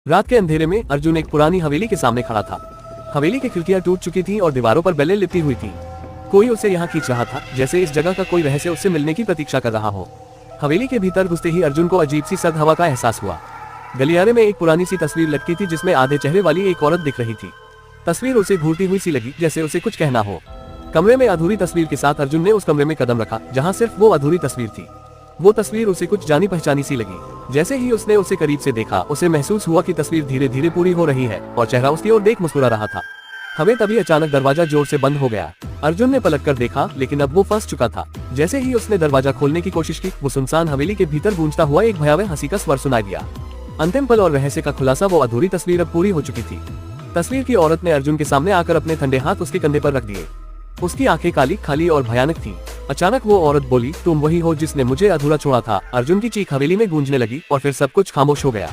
रात के अंधेरे में अर्जुन एक पुरानी हवेली के सामने खड़ा था। हवेली की खिड़कियां टूट चुकी थीं और दीवारों पर बेलें लिपटी हुई थीं। कोई उसे यहाँ खींच रहा था, जैसे इस जगह का कोई रहस्य उससे मिलने की प्रतीक्षा कर रहा हो। हवेली के भीतर घुसते ही अर्जुन को अजीब सी सर्द हवा का एहसास हुआ। गलियारे में एक पुरानी सी तस्वीर लटकी थी, जिसमें आधे चेहरे वाली एक औरत दिख रही थी। तस्वीर उसे घूरती हुई सी लगी, जैसे उसे कुछ कहना हो। कमरे में अधूरी तस्वीर के साथ अर्जुन ने उस कमरे में कदम रखा जहाँ सिर्फ वो अधूरी तस्वीर थी। वो तस्वीर उसे कुछ जानी पहचानी सी लगी। जैसे ही उसने उसे करीब से देखा, उसे महसूस हुआ कि तस्वीर धीरे धीरे पूरी हो रही है और चेहरा उसकी ओर देख मुस्कुरा रहा था। हमें तभी अचानक दरवाजा जोर से बंद हो गया। अर्जुन ने पलटकर देखा, लेकिन अब वो फंस चुका था। जैसे ही उसने दरवाजा खोलने की कोशिश की, वो सुनसान हवेली के भीतर गूंजता हुआ एक भयावह हंसी का स्वर सुनाई दिया। अंतिम पल और रहस्य का खुलासा, वो अधूरी तस्वीर अब पूरी हो चुकी थी। तस्वीर की औरत ने अर्जुन के सामने आकर अपने ठंडे हाथ उसके कंधे पर रख दिए। उसकी आंखें काली, खाली और भयानक थीं। अचानक वो औरत बोली, तुम वही हो जिसने मुझे अधूरा छोड़ा था। अर्जुन की चीख हवेली में गूंजने लगी और फिर सब कुछ खामोश हो गया।